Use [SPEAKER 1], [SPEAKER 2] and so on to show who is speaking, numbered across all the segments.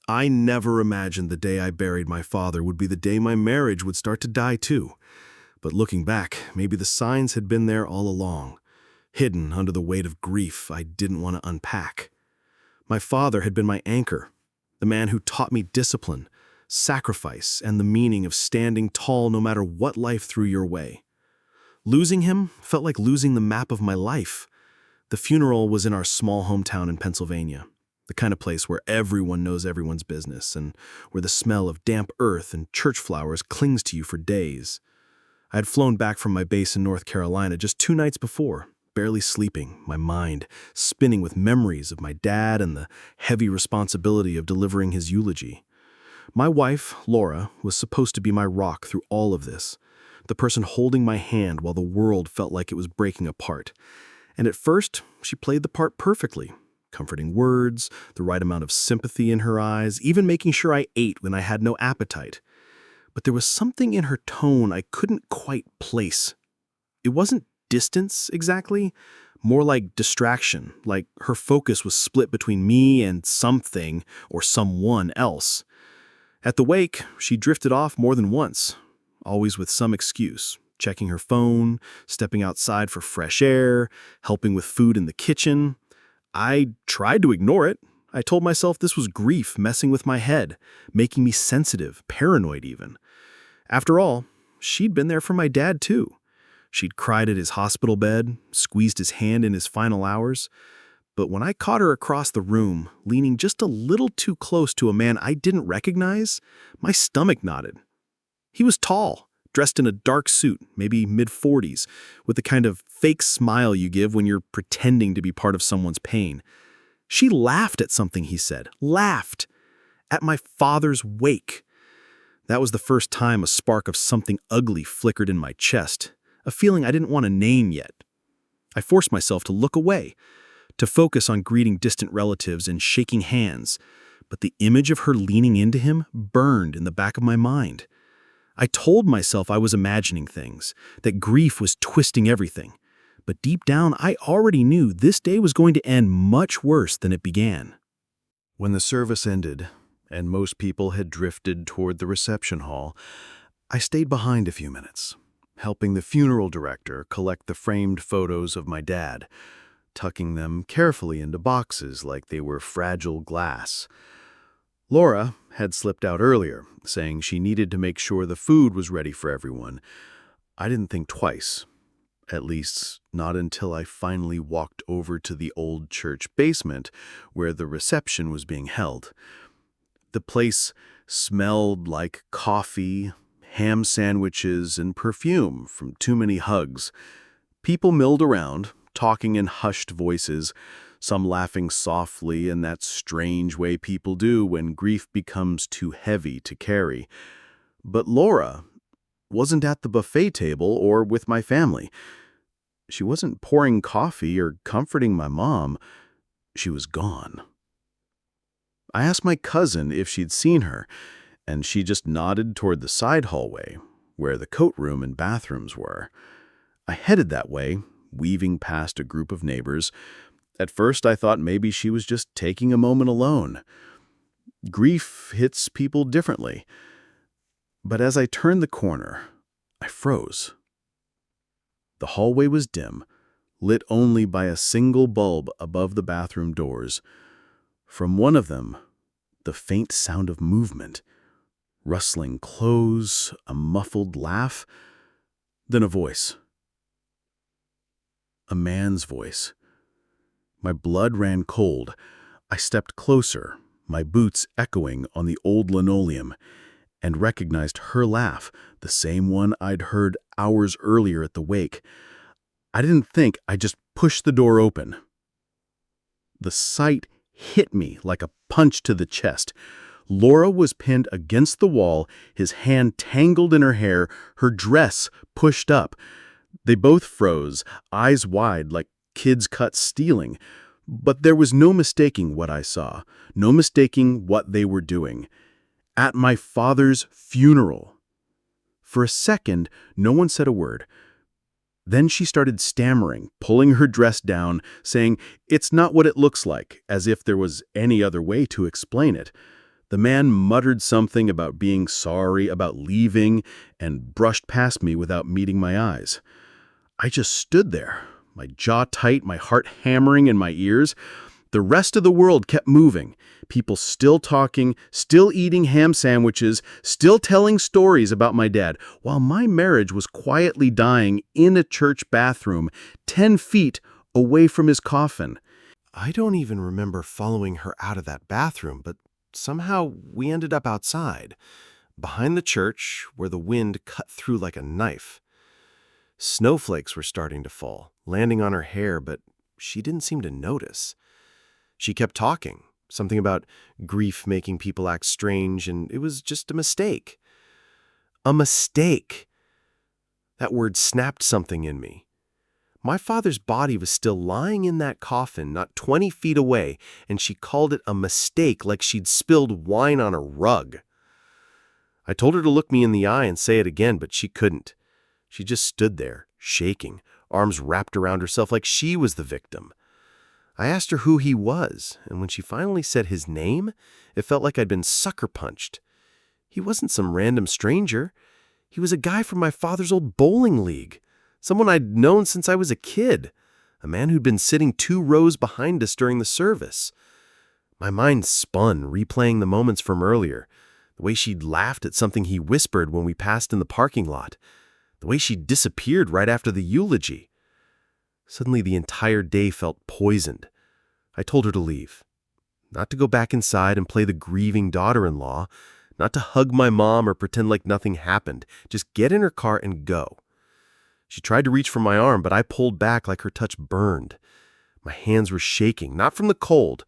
[SPEAKER 1] I never imagined the day I buried my father would be the day my marriage would start to die too. But looking back, maybe the signs had been there all along, hidden under the weight of grief I didn't want to unpack. My father had been my anchor, the man who taught me discipline, sacrifice, and the meaning of standing tall no matter what life threw your way. Losing him felt like losing the map of my life. The funeral was in our small hometown in Pennsylvania, the kind of place where everyone knows everyone's business and where the smell of damp earth and church flowers clings to you for days. I had flown back from my base in North Carolina just 2 nights before, barely sleeping, my mind spinning with memories of my dad and the heavy responsibility of delivering his eulogy. My wife, Laura, was supposed to be my rock through all of this, the person holding my hand while the world felt like it was breaking apart. And at first, she played the part perfectly, comforting words, the right amount of sympathy in her eyes, even making sure I ate when I had no appetite. But there was something in her tone I couldn't quite place. It wasn't distance exactly, more like distraction, like her focus was split between me and something or someone else. At the wake, she drifted off more than once, always with some excuse, checking her phone, stepping outside for fresh air, helping with food in the kitchen. I tried to ignore it. I told myself this was grief messing with my head, making me sensitive, paranoid even. After all, she'd been there for my dad too. She'd cried at his hospital bed, squeezed his hand in his final hours. But when I caught her across the room, leaning just a little too close to a man I didn't recognize, my stomach knotted. He was tall, dressed in a dark suit, maybe mid-40s, with the kind of fake smile you give when you're pretending to be part of someone's pain. She laughed at something he said, laughed at my father's wake. That was the first time a spark of something ugly flickered in my chest, a feeling I didn't want to name yet. I forced myself to look away, to focus on greeting distant relatives and shaking hands, but the image of her leaning into him burned in the back of my mind. I told myself I was imagining things, that grief was twisting everything, but deep down I already knew this day was going to end much worse than it began. When the service ended, and most people had drifted toward the reception hall, I stayed behind a few minutes, helping the funeral director collect the framed photos of my dad, tucking them carefully into boxes like they were fragile glass. Laura had slipped out earlier, saying she needed to make sure the food was ready for everyone. I didn't think twice, at least not until I finally walked over to the old church basement where the reception was being held. The place smelled like coffee, ham sandwiches, and perfume from too many hugs. People milled around, talking in hushed voices, some laughing softly in that strange way people do when grief becomes too heavy to carry. But Laura wasn't at the buffet table or with my family. She wasn't pouring coffee or comforting my mom. She was gone. I asked my cousin if she'd seen her, and she just nodded toward the side hallway, where the coat room and bathrooms were. I headed that way, weaving past a group of neighbors. At first, I thought maybe she was just taking a moment alone. Grief hits people differently. But as I turned the corner, I froze. The hallway was dim, lit only by a single bulb above the bathroom doors. From one of them, the faint sound of movement, rustling clothes, a muffled laugh, then a voice. A man's voice. My blood ran cold. I stepped closer, my boots echoing on the old linoleum, and recognized her laugh, the same one I'd heard hours earlier at the wake. I didn't think, I just pushed the door open. The sight hit me like a punch to the chest. Laura was pinned against the wall, his hand tangled in her hair, her dress pushed up. They both froze, eyes wide like kids caught stealing. But there was no mistaking what I saw, no mistaking what they were doing. At my father's funeral. For a second, no one said a word. Then she started stammering, pulling her dress down, saying, "It's not what it looks like," as if there was any other way to explain it. The man muttered something about being sorry, about leaving, and brushed past me without meeting my eyes. I just stood there, my jaw tight, my heart hammering in my ears. The rest of the world kept moving. People still talking, still eating ham sandwiches, still telling stories about my dad, while my marriage was quietly dying in a church bathroom, 10 feet away from his coffin. I don't even remember following her out of that bathroom, but somehow we ended up outside, behind the church, where the wind cut through like a knife. Snowflakes were starting to fall, landing on her hair, but she didn't seem to notice. She kept talking, something about grief making people act strange, and it was just a mistake. A mistake! That word snapped something in me. My father's body was still lying in that coffin, not 20 feet away, and she called it a mistake like she'd spilled wine on a rug. I told her to look me in the eye and say it again, but she couldn't. She just stood there, shaking, arms wrapped around herself like she was the victim. I asked her who he was, and when she finally said his name, it felt like I'd been sucker punched. He wasn't some random stranger. He was a guy from my father's old bowling league, someone I'd known since I was a kid, a man who'd been sitting 2 rows behind us during the service. My mind spun, replaying the moments from earlier, the way she'd laughed at something he whispered when we passed in the parking lot, the way she disappeared right after the eulogy. Suddenly, the entire day felt poisoned. I told her to leave. Not to go back inside and play the grieving daughter-in-law, not to hug my mom or pretend like nothing happened. Just get in her car and go. She tried to reach for my arm, but I pulled back like her touch burned. My hands were shaking, not from the cold,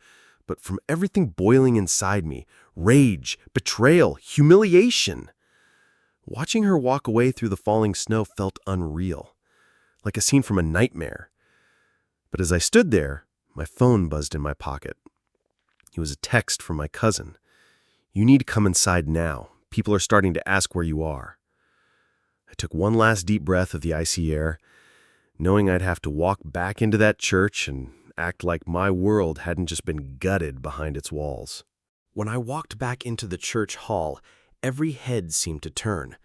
[SPEAKER 1] but from everything boiling inside me. Rage, betrayal, humiliation. Watching her walk away through the falling snow felt unreal, like a scene from a nightmare. But as I stood there, my phone buzzed in my pocket. It was a text from my cousin. "You need to come inside now. People are starting to ask where you are." I took one last deep breath of the icy air, knowing I'd have to walk back into that church and act like my world hadn't just been gutted behind its walls. When I walked back into the church hall, every head seemed to turn,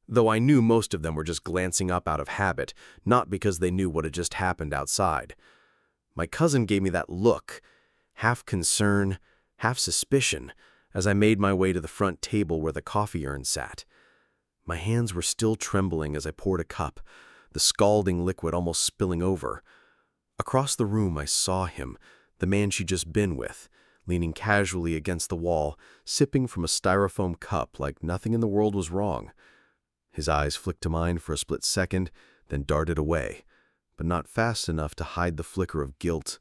[SPEAKER 1] though I knew most of them were just glancing up out of habit, not because they knew what had just happened outside. My cousin gave me that look, half concern, half suspicion, as I made my way to the front table where the coffee urn sat. My hands were still trembling as I poured a cup, the scalding liquid almost spilling over. Across the room I saw him, the man she'd just been with, leaning casually against the wall, sipping from a styrofoam cup like nothing in the world was wrong. His eyes flicked to mine for a split second, then darted away, but not fast enough to hide the flicker of guilt,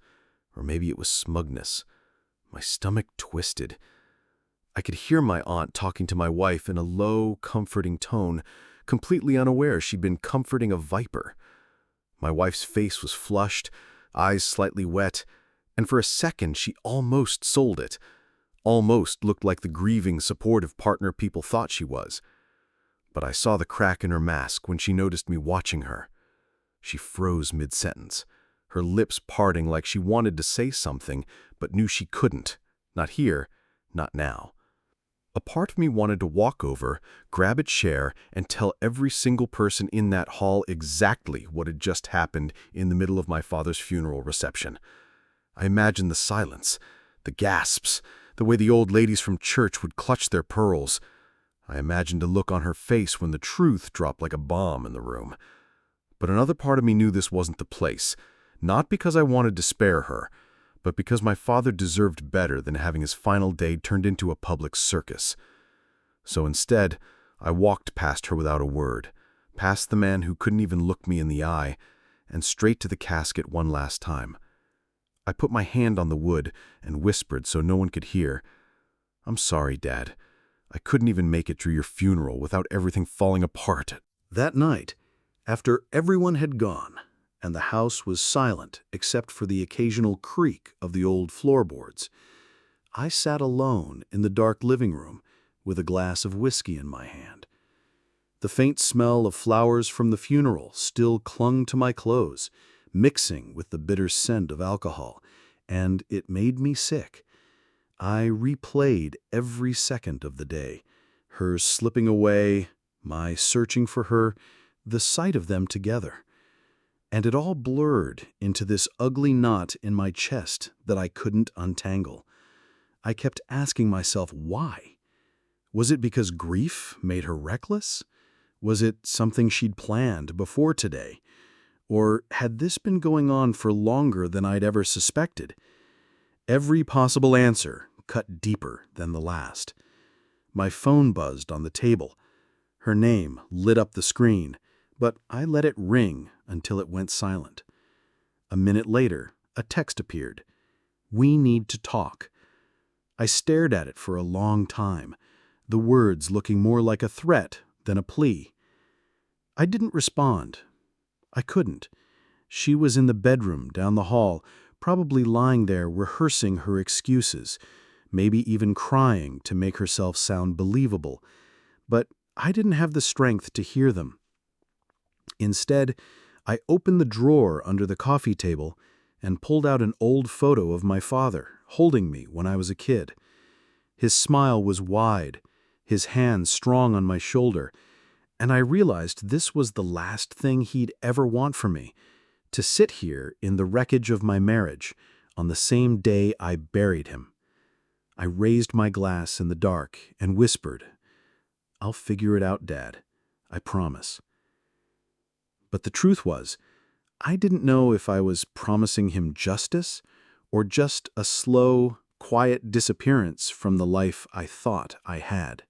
[SPEAKER 1] or maybe it was smugness. My stomach twisted. I could hear my aunt talking to my wife in a low, comforting tone, completely unaware she'd been comforting a viper. My wife's face was flushed, eyes slightly wet, and for a second she almost sold it. Almost looked like the grieving, supportive partner people thought she was. But I saw the crack in her mask when she noticed me watching her. She froze mid-sentence, her lips parting like she wanted to say something, but knew she couldn't. Not here, not now. A part of me wanted to walk over, grab a chair, and tell every single person in that hall exactly what had just happened in the middle of my father's funeral reception. I imagined the silence, the gasps, the way the old ladies from church would clutch their pearls. I imagined a look on her face when the truth dropped like a bomb in the room. But another part of me knew this wasn't the place, not because I wanted to spare her, but because my father deserved better than having his final day turned into a public circus. So instead, I walked past her without a word, past the man who couldn't even look me in the eye, and straight to the casket one last time. I put my hand on the wood and whispered so no one could hear, "I'm sorry, Dad. I couldn't even make it through your funeral without everything falling apart." That night, after everyone had gone, and the house was silent except for the occasional creak of the old floorboards, I sat alone in the dark living room with a glass of whiskey in my hand. The faint smell of flowers from the funeral still clung to my clothes, mixing with the bitter scent of alcohol, and it made me sick.
[SPEAKER 2] I replayed every second of the day, her slipping away, my searching for her, the sight of them together. And it all blurred into this ugly knot in my chest that I couldn't untangle. I kept asking myself why. Was it because grief made her reckless? Was it something she'd planned before today? Or had this been going on for longer than I'd ever suspected? Every possible answer cut deeper than the last. My phone buzzed on the table. Her name lit up the screen, but I let it ring until it went silent. A minute later, a text appeared. "We need to talk." I stared at it for a long time, the words looking more like a threat than a plea. I didn't respond. I couldn't. She was in the bedroom down the hall, probably lying there rehearsing her excuses, maybe even crying to make herself sound believable. But I didn't have the strength to hear them. Instead, I opened the drawer under the coffee table and pulled out an old photo of my father holding me when I was a kid. His smile was wide, his hand strong on my shoulder, and I realized this was the last thing he'd ever want from me, to sit here in the wreckage of my marriage on the same day I buried him. I raised my glass in the dark and whispered, "I'll figure it out, Dad. I promise." But the truth was, I didn't know if I was promising him justice or just a slow, quiet disappearance from the life I thought I had.